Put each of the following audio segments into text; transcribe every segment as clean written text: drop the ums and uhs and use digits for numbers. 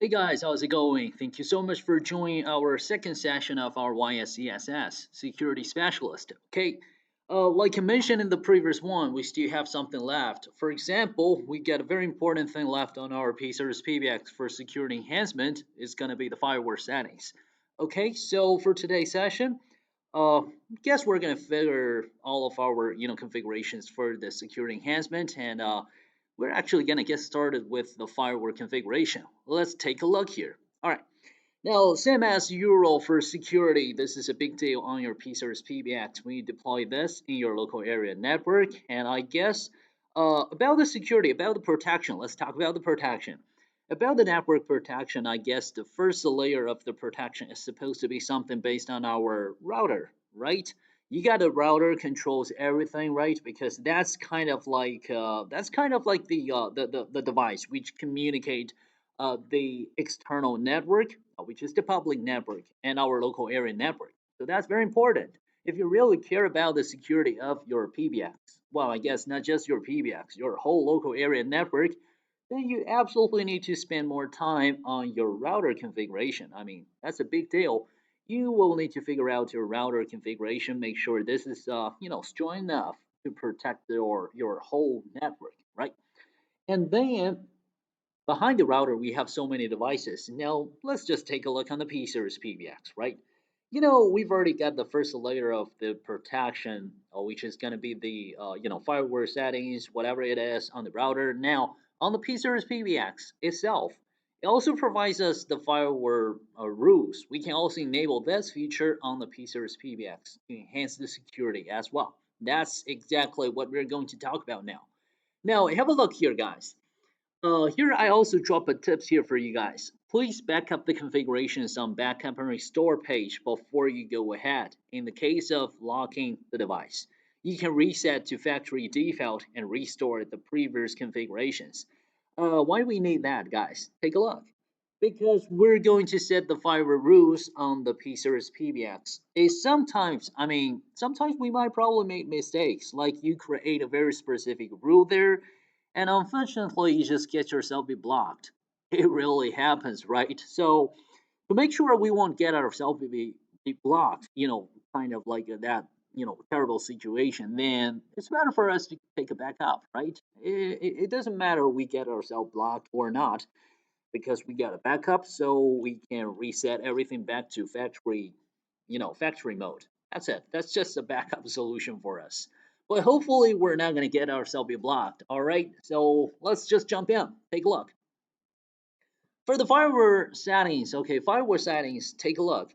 Hey guys, how's it going? Thank you so much for joining our second session of our YSCSS Security Specialist. Okay, like I mentioned in the previous one, we still have something left. For example, we get a very important thing left on our P-Series PBX for security enhancement. It's going to be the firewall settings. Okay, so for today's session, uh, guess we're going to figure all of our configurations for the security enhancement and we're actually going to get started with the firewall configuration. Let's take a look here. All right. Now, same as usual for security, this is a big deal on your P-Series PBX when you deploy this in your local area network. And I guess about the security, about the protection, let's talk about the protection. About the network protection, I guess the first layer of the protection is supposed to be something based on our router, right? You got a router controls everything, right? Because that's kind of like the device which communicate the external network, which is the public network, and our local area network. So that's very important. If you really care about the security of your PBX, well, I guess not just your PBX, your whole local area network, then you absolutely need to spend more time on your router configuration. I mean, that's a big deal. You will need to figure out your router configuration, make sure this is strong enough to protect your whole network, right? And then behind the router, we have so many devices. Now, let's just take a look on the P-Series PBX, right? We've already got the first layer of the protection, which is going to be the, firewall settings, whatever it is on the router. Now, on the P-Series PBX itself, it also provides us the firewall rules. We can also enable this feature on the P-Series PBX to enhance the security as well. That's exactly what we're going to talk about now. Now, have a look here, guys. Here I also drop a tips here for you guys. Please back up the configurations on backup and restore page before you go ahead. In the case of locking the device, you can reset to factory default and restore the previous configurations. Why do we need that, guys? Take a look. Because we're going to set the firewall rules on the P-Series PBX. Sometimes we might probably make mistakes, like you create a very specific rule there and unfortunately you just get yourself be blocked. It really happens, right? So to make sure we won't get ourselves be blocked, kind of like that, terrible situation, then it's better for us to take a backup, right? It doesn't matter we get ourselves blocked or not because we got a backup, so we can reset everything back to factory mode. That's it. That's just a backup solution for us. But hopefully, we're not going to get ourselves be blocked. All right. So let's just jump in. Take a look. For the firewall settings, okay, firewall settings, take a look.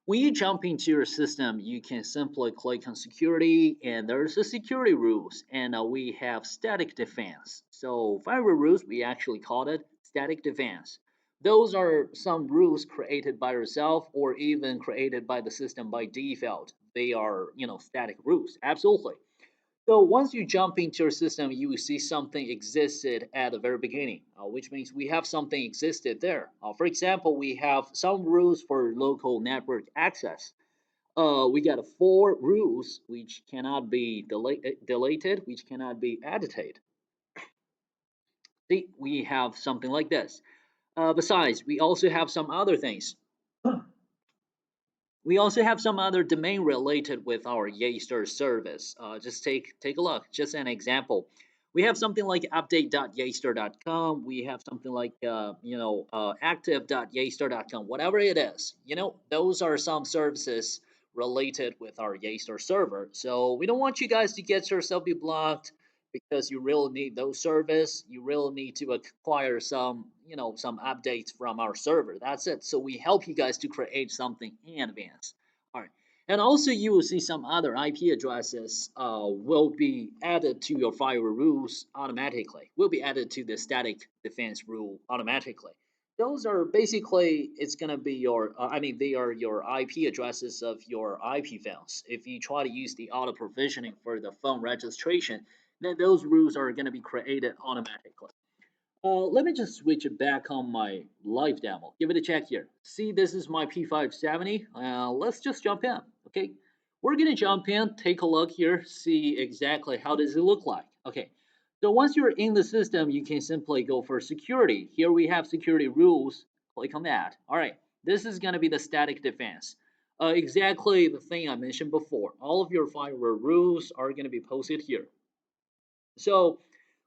When you jump into your system, you can simply click on security, and there's the security rules, and we have static defense. So firewall rules, we actually called it static defense. Those are some rules created by yourself or even created by the system by default. They are, static rules. Absolutely. So once you jump into your system, you will see something existed at the very beginning, which means we have something existed there. For example, we have some rules for local network access. We got four rules which cannot be deleted, which cannot be edited. See, we have something like this. Besides, we also have some other things. We also have some other domain related with our Yaster service. Just take a look. Just an example. We have something like update.yaster.com. We have something like active.yaster.com. Whatever it is, those are some services related with our Yaster server. So we don't want you guys to get yourself be blocked because you really need those service. You really need to acquire some updates from our server. That's it. So we help you guys to create something in advance. All right. And also you will see some other IP addresses will be added to your firewall rules automatically. Will be added to the static defense rule automatically. Those are basically it's gonna be they are your IP addresses of your IP files. If you try to use the auto provisioning for the phone registration, then those rules are going to be created automatically. Let me just switch it back on my live demo. Give it a check here. See, this is my P570. Let's just jump in, okay? We're going to jump in, take a look here, see exactly how does it look like. Okay, so once you're in the system, you can simply go for security. Here we have security rules. Click on that. All right, this is going to be the static defense. Exactly the thing I mentioned before. All of your firewall rules are going to be posted here. So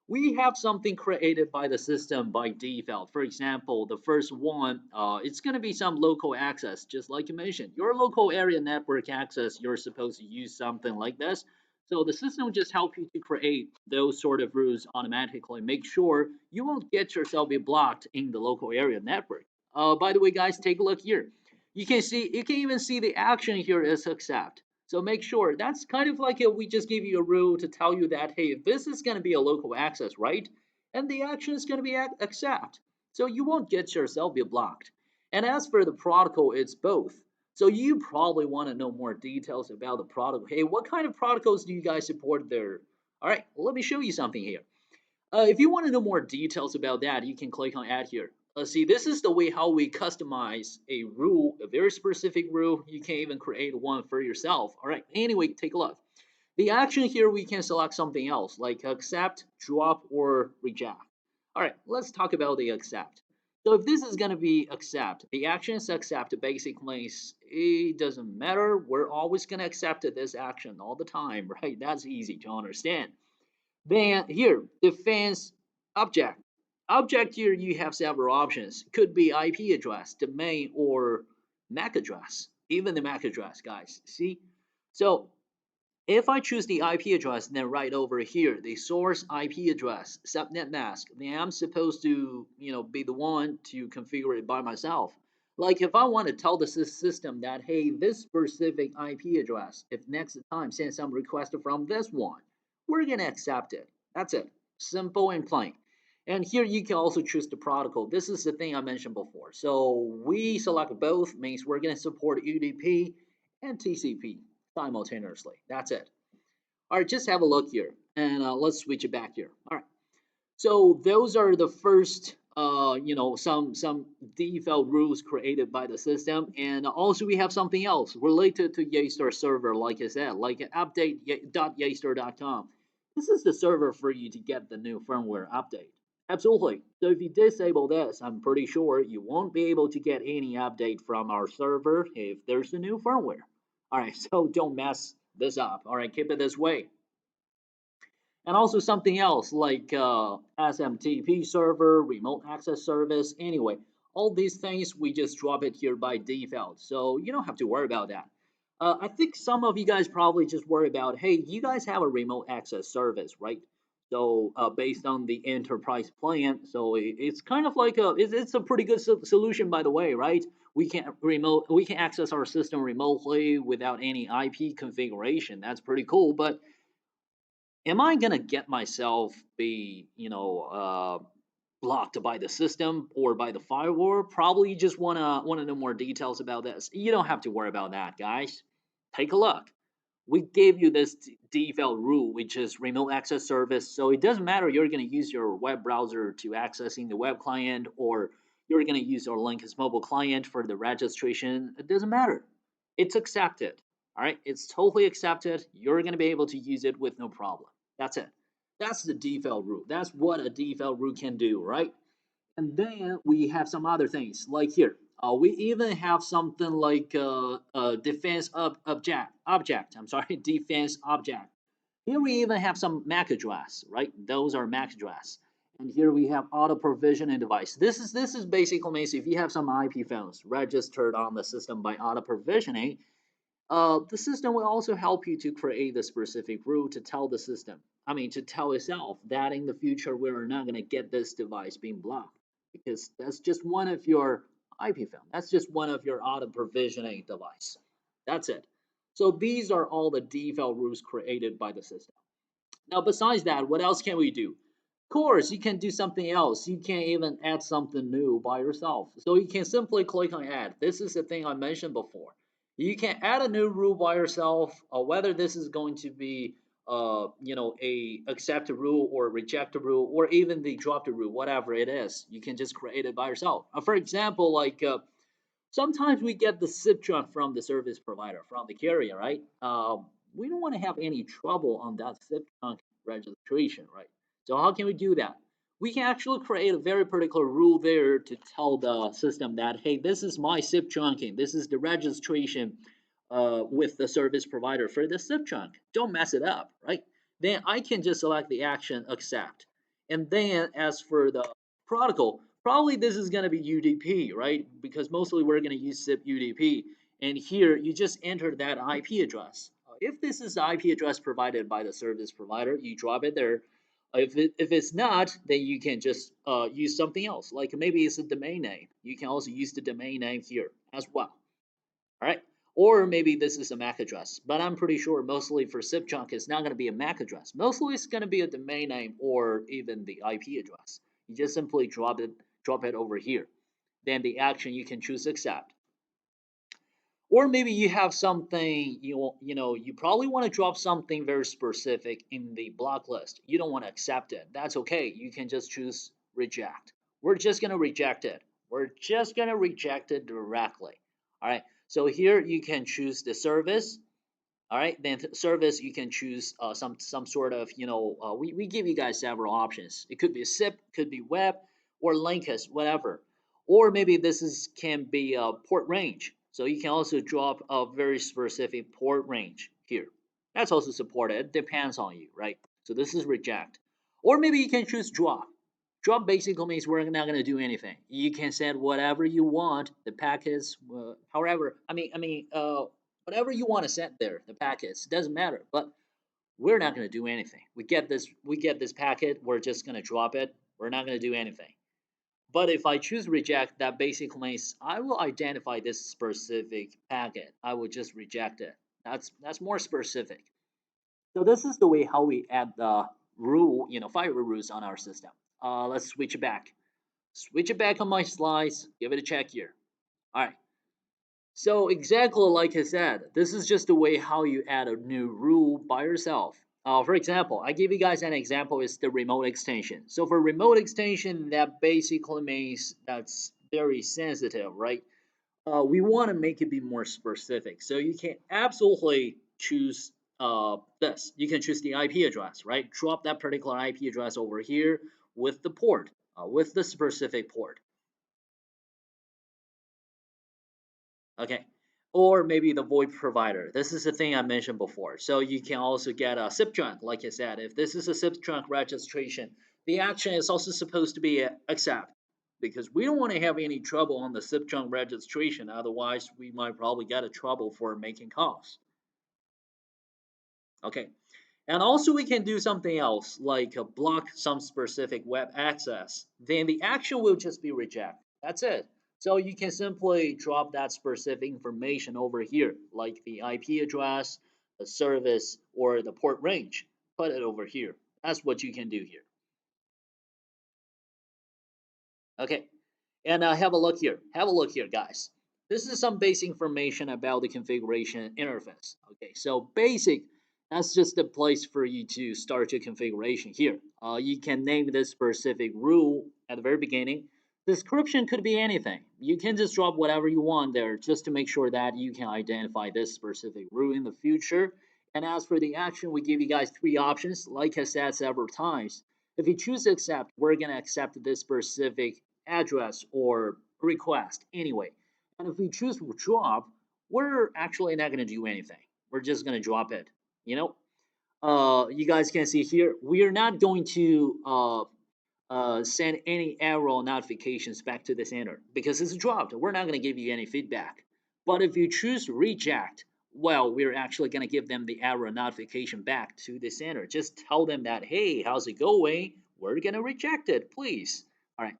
we have something created by the system by default. For example, the first one, it's going to be some local access, just like you mentioned. Your local area network access, you're supposed to use something like this. So the system will just help you to create those sort of rules automatically. Make sure you won't get yourself be blocked in the local area network. By the way, guys, take a look here. You can even see the action here is accept. So make sure that's kind of like we just give you a rule to tell you that hey, this is going to be a local access, right? And the action is going to be accept. So you won't get yourself be blocked. And as for the protocol, it's both. So you probably want to know more details about the protocol. Hey, what kind of protocols do you guys support there? All right, let me show you something here. If you want to know more details about that, you can click on add here. See, this is the way how we customize a rule, a very specific rule. You can even create one for yourself. All right, anyway, take a look. The action here, we can select something else like accept, drop, or reject. All right, let's talk about the accept. So if this is going to be accept, the action is accept. Basically, it doesn't matter. We're always going to accept this action all the time, right? That's easy to understand. Then here, defense object. Object here, you have several options. Could be IP address, domain, or MAC address. Even the MAC address, guys. See? So if I choose the IP address, then right over here, the source IP address, subnet mask, then I'm supposed to, be the one to configure it by myself. Like if I want to tell the system that, hey, this specific IP address, if next time send some request from this one, we're gonna accept it. That's it. Simple and plain. And here you can also choose the protocol. This is the thing I mentioned before. So we select both, means we're gonna support UDP and TCP simultaneously. That's it. All right, just have a look here, and let's switch it back here. All right, so those are the first, some default rules created by the system, and also we have something else related to Yester server, like I said, like update.yester.com. This is the server for you to get the new firmware update. Absolutely. So if you disable this, I'm pretty sure you won't be able to get any update from our server if there's a new firmware. All right, so don't mess this up. All right, keep it this way. And also something else like SMTP server, remote access service. Anyway, all these things we just drop it here by default, so you don't have to worry about that. I think some of you guys probably just worry about, hey, you guys have a remote access service, right? So based on the enterprise plan, so it's kind of like it's a pretty good solution, by the way, right? We can access our system remotely without any IP configuration. That's pretty cool, but am I gonna get myself be blocked by the system or by the firewall? Probably just wanna know more details about this. You don't have to worry about that, guys. Take a look. We gave you this default rule, which is remote access service. So it doesn't matter you're gonna use your web browser to accessing the web client or you're gonna use your Linux mobile client for the registration. It doesn't matter. It's accepted. All right, it's totally accepted. You're going to be able to use it with no problem. That's it. That's the default rule. That's what a default rule can do, right? And then we have some other things like here. We even have something like defense object. I'm sorry, defense object. Here we even have some MAC address, right? Those are MAC address. And here we have auto provisioning device. This is basically means if you have some IP phones registered on the system by auto provisioning, the system will also help you to create the specific rule to tell the system, to tell itself that in the future we're not going to get this device being blocked because that's just one of your IP phone. That's just one of your auto provisioning device. That's it. So these are all the default rules created by the system. Now, besides that, what else can we do? Of course, you can do something else. You can even add something new by yourself. So you can simply click on add. This is the thing I mentioned before. You can add a new rule by yourself, whether this is going to be, a accept a rule or reject a rule, or even the drop the rule, whatever it is. You can just create it by yourself. For example, like sometimes we get the SIP trunk from the service provider, from the carrier, right? We don't want to have any trouble on that SIP trunk registration, right? So how can we do that? we can actually create a very particular rule there to tell the system that, hey, this is my SIP trunking. This is the registration with the service provider for the SIP trunk. Don't mess it up, right? Then I can just select the action accept. And then as for the protocol, probably this is going to be UDP, right? Because mostly we're going to use SIP UDP. And here you just enter that IP address. If this is the IP address provided by the service provider, you drop it there. If it's not, then you can just use something else. Like maybe it's a domain name. You can also use the domain name here as well. All right. Or maybe this is a MAC address, but I'm pretty sure mostly for SIP chunk, it's not going to be a MAC address. Mostly it's going to be a domain name or even the IP address. You just simply drop it over here. Then the action you can choose accept. Or maybe you have something you probably want to drop something very specific in the block list. You don't want to accept it. That's okay. You can just choose reject. We're just going to reject it. We're just going to reject it directly. All right. So here you can choose the service. All right, then service you can choose some sort of we give you guys several options. It could be a SIP, could be web, or Linkus, whatever. Or maybe this is can be a port range. So you can also drop a very specific port range here. That's also supported. Depends on you, right? So this is reject. Or maybe you can choose drop. Drop basically means we're not going to do anything. You can send whatever you want, the packets, however. Whatever you want to send there, the packets doesn't matter. But we're not going to do anything. We get this packet. We're just going to drop it. We're not going to do anything. But if I choose reject, that basically means I will identify this specific packet. I will just reject it. That's more specific. So this is the way how we add the rule, firewall rules on our system. Let's switch it back. Switch it back on my slides. Give it a check here. All right. So exactly like I said, this is just the way how you add a new rule by yourself. For example, I give you guys an example is the remote extension. So for remote extension, that basically means that's very sensitive, right? We want to make it be more specific. So you can absolutely choose this. You can choose the IP address, right? Drop that particular IP address over here with the port, with the specific port. Okay. Or maybe the VoIP provider. This is the thing I mentioned before. So you can also get a SIP trunk, like I said. If this is a SIP trunk registration, the action is also supposed to be accept because we don't want to have any trouble on the SIP trunk registration. Otherwise, we might probably get a trouble for making calls. Okay. And also we can do something else like block some specific web access. Then the action will just be reject. That's it. So you can simply drop that specific information over here, like the IP address, the service, or the port range. Put it over here. That's what you can do here. Okay. And have a look here. Have a look here, guys. This is some basic information about the configuration interface. Okay, so basic, that's just the place for you to start your configuration here. You can name this specific rule at the very beginning. Description could be anything. You can just drop whatever you want there just to make sure that you can identify this specific rule in the future. And as for the action, we give you guys three options. Like I said several times, if you choose to accept, we're going to accept this specific address or request anyway. And if we choose to drop, we're actually not going to do anything. We're just going to drop it. You know, you guys can see here, we are not going to send any error notifications back to the center because it's dropped. We're not going to give you any feedback. But if you choose to reject, well, we're actually going to give them the error notification back to the center. Just tell them that, hey, how's it going? We're going to reject it, please. All right.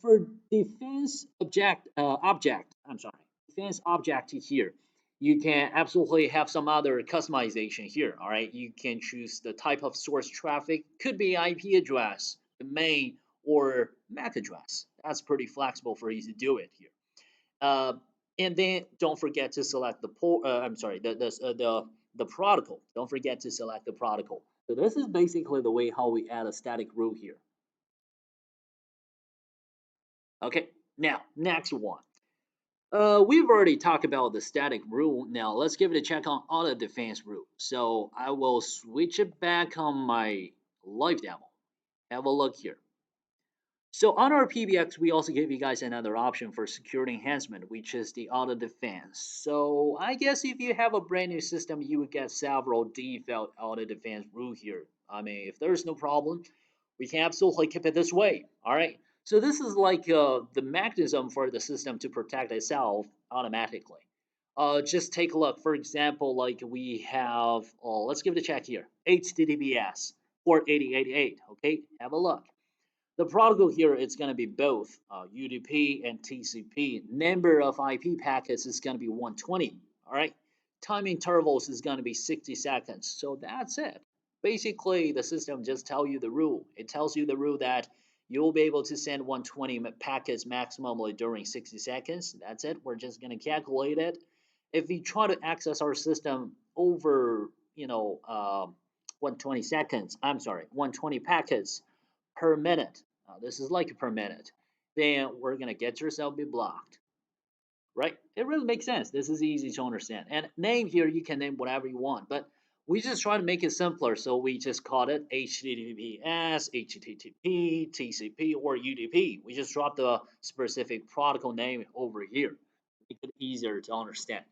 For defense defense object here, you can absolutely have some other customization here. All right, you can choose the type of source traffic, could be IP address, domain, or MAC address. That's pretty flexible for you to do it here. Uh, and then don't forget to select the the protocol. Don't forget to select the protocol. So this is basically the way how we add a static rule here. Okay, now next one. We've already talked about the static rule. Now let's give it a check on auto defense rule. So I will switch it back on my live demo. Have a look here. So on our PBX, we also gave you guys another option for security enhancement, which is the auto defense. So I guess if you have a brand new system, you would get several default auto defense rule here. I mean, if there's no problem, we can absolutely keep it this way. All right. So this is like the mechanism for the system to protect itself automatically. Just take a look. For example, like we have, let's give it a check here. HTTPS 48088. Okay, have a look. The protocol here is going to be both UDP and TCP. Number of IP packets is going to be 120. All right. Time intervals is going to be 60 seconds. So that's it. Basically, the system just tells you the rule. It tells you the rule that you'll be able to send 120 packets maximally during 60 seconds. That's it. We're just going to calculate it. If we try to access our system over, 120 seconds, I'm sorry, 120 packets per minute. This is like per minute. Then we're gonna get yourself be blocked, right? It really makes sense. This is easy to understand. And name here, you can name whatever you want, but we just try to make it simpler. So we just called it HTTPS, HTTP, TCP, or UDP. We just drop the specific protocol name over here. Make it easier to understand.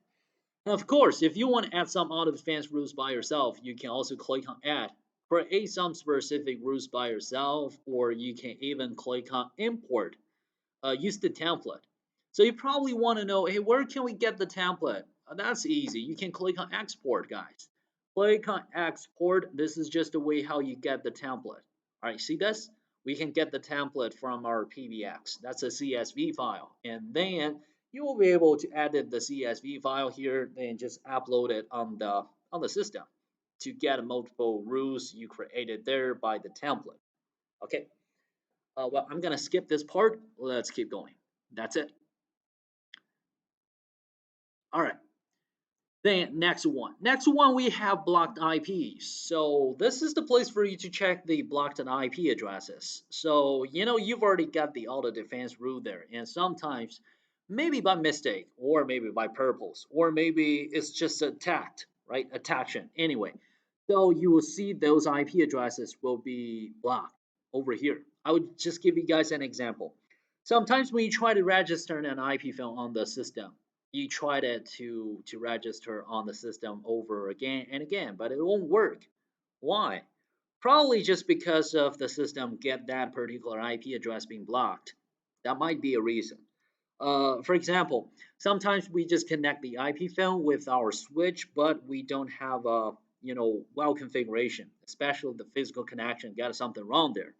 And of course, if you want to add some auto defense rules by yourself, you can also click on add. Create some specific rules by yourself, or you can even click on import. Use the template. So you probably want to know, hey, where can we get the template? That's easy. You can click on export, guys. Click on export. This is just the way how you get the template. All right, see this? We can get the template from our PBX. That's a CSV file. And then you will be able to edit the CSV file here and just upload it on the system to get multiple rules you created there by the template. Okay. Well, I'm gonna skip this part. Let's keep going. That's it. All right. Then next one. Next one we have blocked IPs. So this is the place for you to check the blocked IP addresses. So you've already got the auto defense rule there, and sometimes maybe by mistake, or maybe by purpose, or maybe it's just attacked, right? Attraction. Anyway, so you will see those IP addresses will be blocked over here. I would just give you guys an example. Sometimes when you try to register an IP phone on the system, you tried it to register on the system over again and again, but it won't work. Why? Probably just because of the system get that particular IP address being blocked. That might be a reason. For example, sometimes we just connect the IP phone with our switch, but we don't have a well configuration, especially the physical connection. Got something wrong there.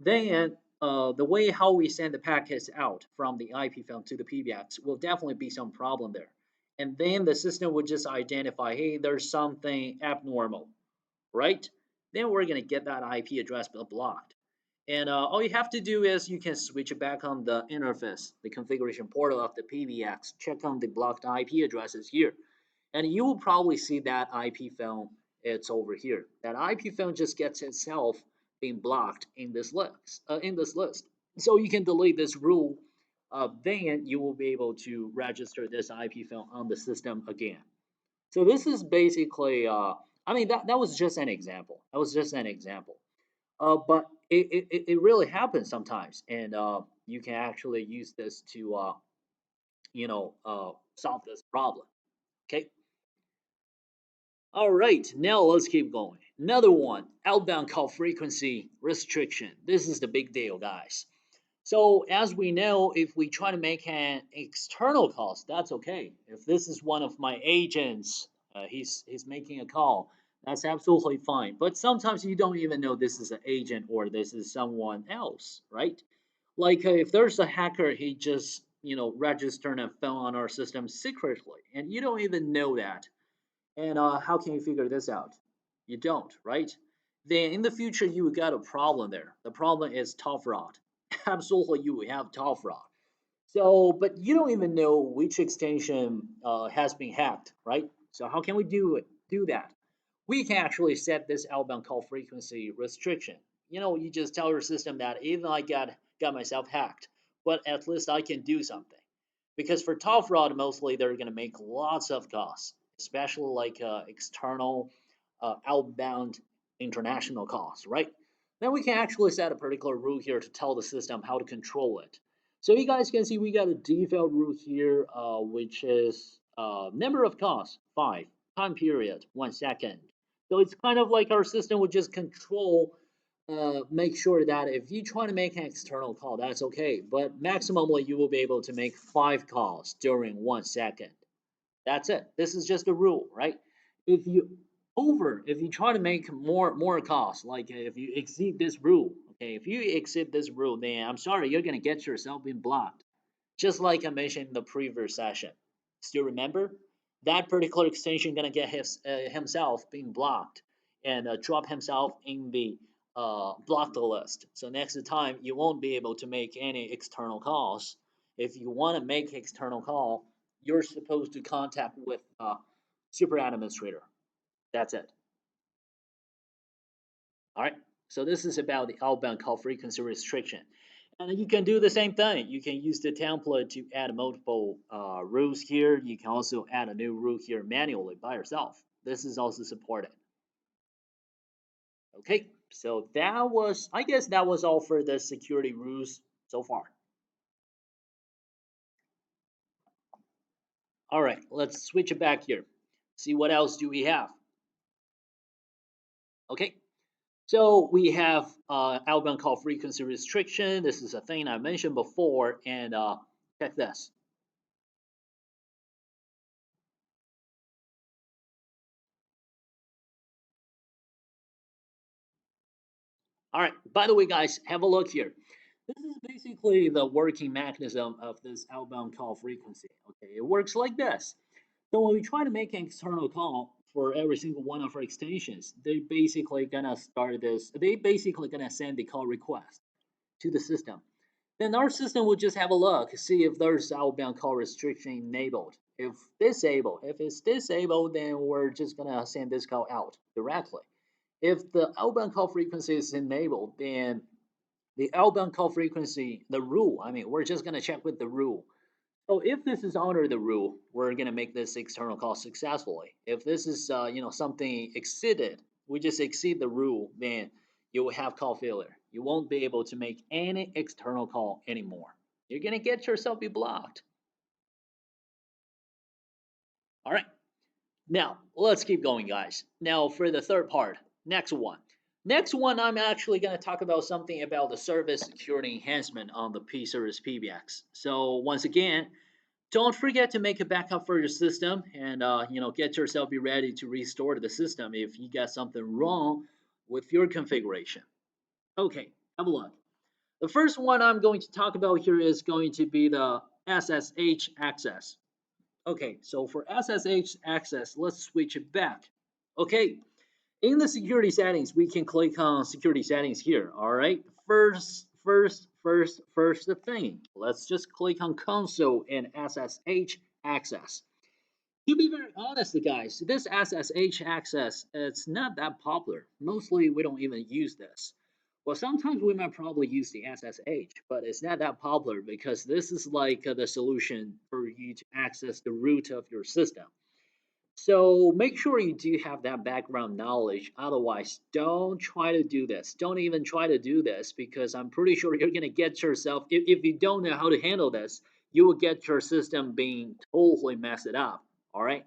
Then the way how we send the packets out from the IP phone to the PBX will definitely be some problem there. And then the system would just identify, hey, there's something abnormal, right? Then we're gonna get that IP address blocked. And all you have to do is you can switch it back on the interface, the configuration portal of the PBX, check on the blocked IP addresses here. And you will probably see that IP phone, it's over here. That IP phone just gets itself being blocked in this list. So you can delete this rule. Then you will be able to register this IP phone on the system again. So this is basically, I mean, that was just an example. That was just an example. But it really happens sometimes, and you can actually use this to, solve this problem. Okay. All right, now let's keep going. Another one, outbound call frequency restriction. This is the big deal, guys. So as we know, if we try to make an external call, that's okay. If this is one of my agents, he's making a call, that's absolutely fine. But sometimes you don't even know this is an agent or this is someone else, right? Like if there's a hacker, he just registered a phone on our system secretly, and you don't even know that. And how can you figure this out? You don't, right? Then in the future, you will got a problem there. The problem is top fraud. Absolutely, you will have top fraud. So, but you don't even know which extension has been hacked, right? So how can we do that? We can actually set this outbound call frequency restriction. You just tell your system that even I got myself hacked, but at least I can do something. Because for top fraud, mostly they're going to make lots of costs, especially like external outbound international calls, right? then we can actually set a particular rule here to tell the system how to control it. So you guys can see we got a default rule here, which is number of calls, 5, time period, 1 second. So it's kind of like our system would just control, make sure that if you try to make an external call, that's okay. But maximally, you will be able to make 5 calls during 1 second. That's it. This is just a rule, right? If you if you try to make more costs, like if you exceed this rule, okay, if you exceed this rule, then I'm sorry, you're gonna get yourself being blocked. Just like I mentioned in the previous session. Still remember? That particular extension gonna get himself being blocked and drop himself in the blocked list. So next time you won't be able to make any external calls. If you want to make external call, you're supposed to contact with super administrator. That's it. All right. So this is about the outbound call frequency restriction. And you can do the same thing. You can use the template to add multiple rules here. You can also add a new rule here manually by yourself. This is also supported. Okay, so that was, I guess that was all for the security rules so far. All right, let's switch it back here. See what else do we have. Okay, so we have outbound call frequency restriction. This is a thing I mentioned before, and check this. All right, by the way, guys, have a look here. This is basically the working mechanism of this outbound call frequency. Okay, it works like this. So when we try to make an external call for every single one of our extensions, they basically gonna start this. They basically gonna send the call request to the system. Then our system will just have a look, see if there's outbound call restriction enabled. If it's disabled, then we're just gonna send this call out directly. If the outbound call frequency is enabled, then the outbound call frequency, the rule, I mean, we're just gonna check with the rule. So if this is under the rule, we're gonna make this external call successfully. If this is something exceeded, we just exceed the rule, then you will have call failure. You won't be able to make any external call anymore. You're gonna get yourself be blocked. All right. Now let's keep going, guys. Now for the third part, next one. Next one, I'm actually going to talk about something about the service security enhancement on the P-Series PBX. So once again, don't forget to make a backup for your system and get yourself be ready to restore the system if you got something wrong with your configuration. Okay, have a look. The first one I'm going to talk about here is going to be the SSH access. Okay, so for SSH access, let's switch it back. Okay, in the security settings, we can click on security settings here. All right, first thing. Let's just click on console and SSH access. To be very honest, guys, this SSH access, it's not that popular. Mostly, we don't even use this. Well, sometimes we might probably use the SSH, but it's not that popular because this is like the solution for you to access the root of your system. So make sure you do have that background knowledge. Otherwise, don't try to do this. Don't even try to do this because I'm pretty sure you're going to get yourself, if you don't know how to handle this, you will get your system being totally messed up. All right.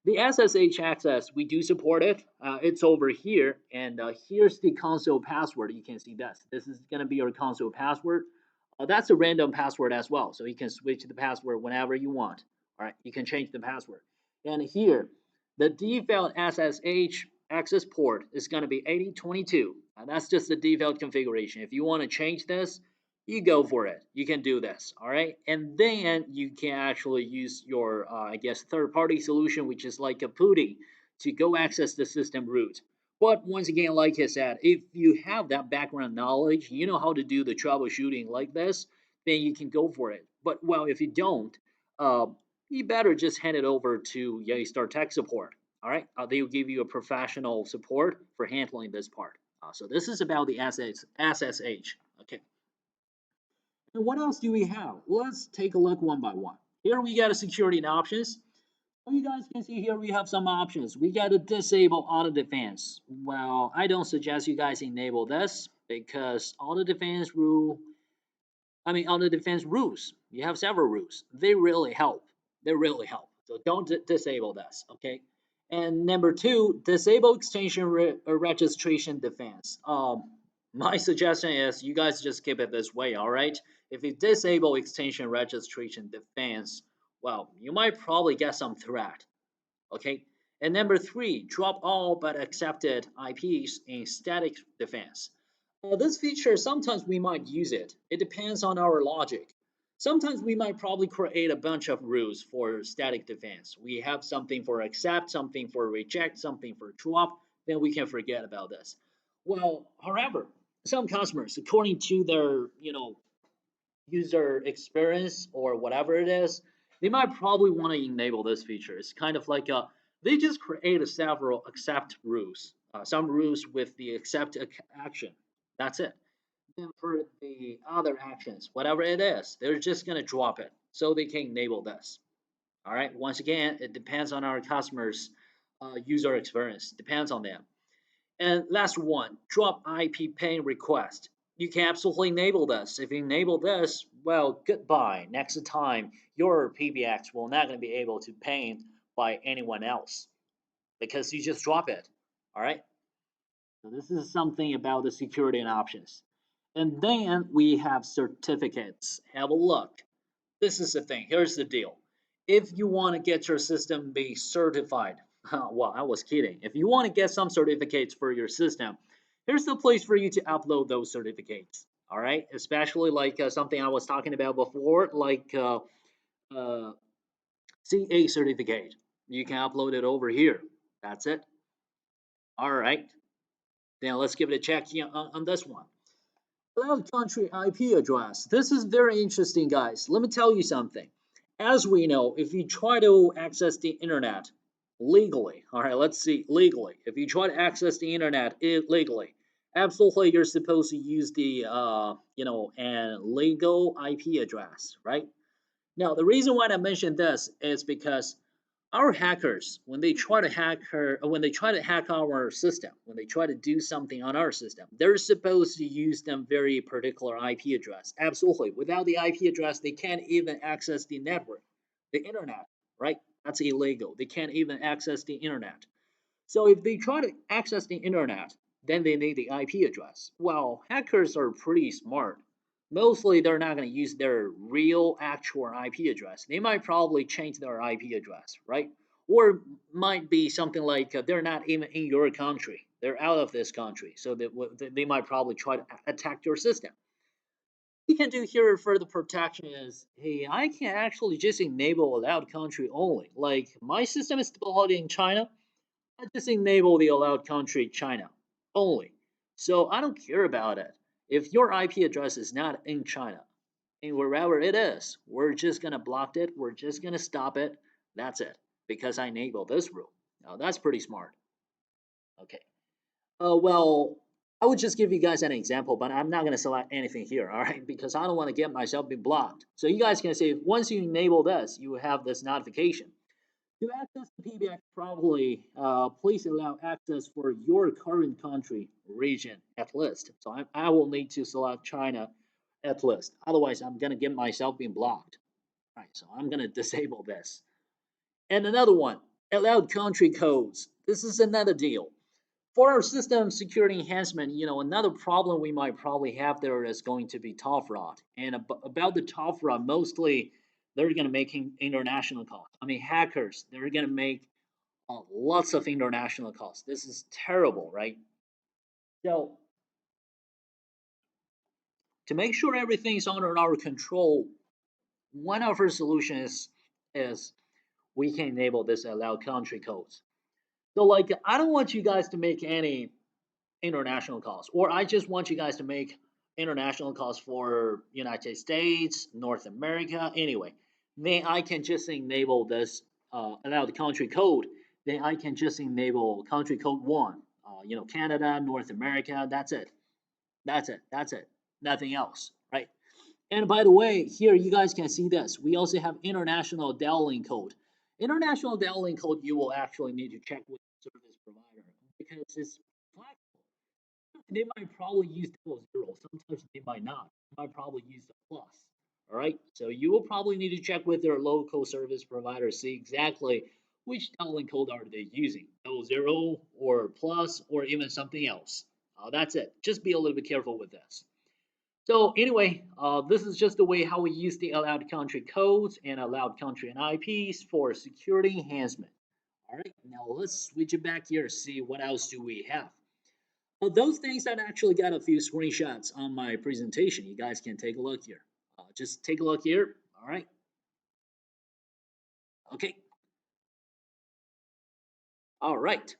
The SSH access, we do support it. It's over here. And here's the console password. You can see this. This is going to be your console password. That's a random password as well. So you can switch the password whenever you want. All right. You can change the password. And here, the default SSH access port is going to be 8022. That's just the default configuration. If you want to change this, you go for it. You can do this, all right? And then you can actually use your, I guess, third-party solution, which is like a PuTTY, to go access the system root. But once again, like I said, if you have that background knowledge, you know how to do the troubleshooting like this, then you can go for it. But well, if you don't, uh, you better just hand it over to Yaystar Tech Support. All right, they will give you a professional support for handling this part. So this is about the SSH. Okay, and what else do we have? Let's take a look one by one. Here we got a security and options. You guys can see here we have some options. We got to disable auto defense. Well, I don't suggest you guys enable this. because all the defense rule, all the defense rules, you have several rules. They really help. They really help. So don't disable this, okay? And number two, disable extension registration defense. My suggestion is you guys just keep it this way, all right? If you disable extension registration defense, well, you might probably get some threat, okay? And number three, drop all but accepted IPs in static defense. This feature, sometimes we might use it. It depends on our logic. Sometimes we might probably create a bunch of rules for static defense. We have something for accept, something for reject, something for drop, then we can forget about this. Well, however, some customers, according to their, user experience or whatever it is, they might probably want to enable this feature. It's kind of like they just create several accept rules, some rules with the accept action. That's it. Then for the other actions, whatever it is, they're just gonna drop it so they can enable this. All right. Once again, it depends on our customers' user experience. Depends on them. And last one, drop IP paying request. You can absolutely enable this. If you enable this, well, goodbye. Next time, your PBX will not going to be able to pay by anyone else because you just drop it. All right. So this is something about the security and options. And then we have certificates. Have a look. This is the thing. Here's the deal. If you want to get your system be certified, well, I was kidding. If you want to get some certificates for your system, here's the place for you to upload those certificates. All right, especially like something I was talking about before, like uh, CA certificate. You can upload it over here. That's it. All right. Then let's give it a check on this one. Cloud country IP address. This is very interesting, guys. Let me tell you something. As we know, if you try to access the internet legally, all right, let's see, legally, if you try to access the internet illegally, absolutely you're supposed to use the, an legal IP address, right? Now, the reason why I mentioned this is because our hackers, when they try to hack our system, when they try to do something on our system, they're supposed to use them very particular IP address. Absolutely. Without the IP address, they can't even access the network, the internet, right? That's illegal. They can't even access the internet. So if they try to access the internet, then they need the IP address. Well, hackers are pretty smart. Mostly they're not going to use their real actual IP address. They might probably change their IP address, right? Or might be something like they're not even in your country. They're out of this country. So they might probably try to attack your system. You can do here for the protection is, hey, I can actually just enable allowed country only. Like my system is deployed in China, I just enable the allowed country China only. So I don't care about it. If your IP address is not in China, and wherever it is, we're just gonna block it. We're just gonna stop it. That's it. Because I enable this rule. Now that's pretty smart. Okay. Well, I would just give you guys an example, but I'm not gonna select anything here, all right? Because I don't want to get myself be blocked. So you guys can see once you enable this, you have this notification. To access the PBX properly, please allow access for your current country region at least. So I will need to select China at least. Otherwise, I'm going to get myself being blocked. All right, so I'm going to disable this. And another one, allowed country codes. This is another deal. For our system security enhancement, another problem we might probably have there is going to be top fraud. And about the top fraud, mostly they're going to make international calls. Hackers, they're going to make lots of international calls. This is terrible, right? So to make sure everything's under our control, one of our solutions is we can enable this allowed country codes. So like, I don't want you guys to make any international calls, or I just want you guys to make international calls for United States, North America. Anyway, then I can just enable this allowed country code. Then I can just enable country code one. Canada, North America. That's it. That's it. That's it. Nothing else, right? And by the way, here you guys can see this. We also have international dialing code. International dialing code you will actually need to check with the service provider because it's flexible. They might probably use 00. Sometimes they might not. They might probably use the plus. All right. So you will probably need to check with their local service provider, see exactly which dialing code are they using, 00 or plus or even something else. That's it. Just be a little bit careful with this. So anyway, this is just the way how we use the allowed country codes and allowed country and IPs for security enhancement. All right, now let's switch it back here, see what else do we have. Well, those things I actually got a few screenshots on my presentation. You guys can take a look here. Just take a look here. All right. Okay. All right.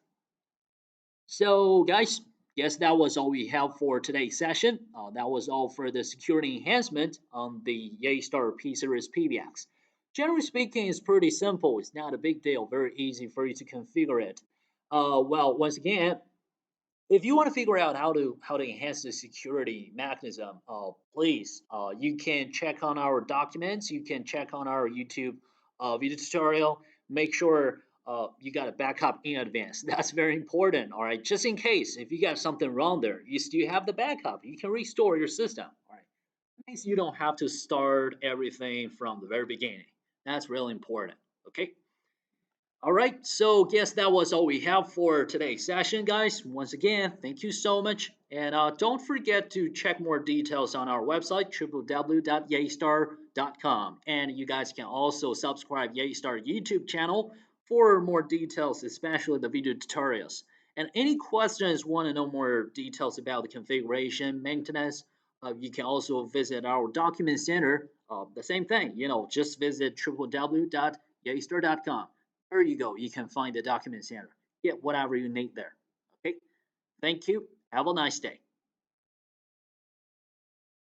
So, guys, guess that was all we have for today's session. That was all for the security enhancement on the Yaystar P-Series PBX. Generally speaking, it's pretty simple. It's not a big deal. Very easy for you to configure it. Well, once again, if you want to figure out how to enhance the security mechanism, please you can check on our documents. You can check on our YouTube video tutorial. Make sure you got a backup in advance. That's very important. All right, just in case if you got something wrong there, you still have the backup. You can restore your system. All right, means you don't have to start everything from the very beginning. That's really important. Okay. All right, so guess that was all we have for today's session, guys. Once again, thank you so much. And don't forget to check more details on our website, www.yaystar.com. And you guys can also subscribe Yaystar YouTube channel for more details, especially the video tutorials. And any questions, want to know more details about the configuration, maintenance, you can also visit our document center. The same thing, just visit www.yaystar.com. There you go. You can find the document center. Get whatever you need there. Okay. Thank you. Have a nice day.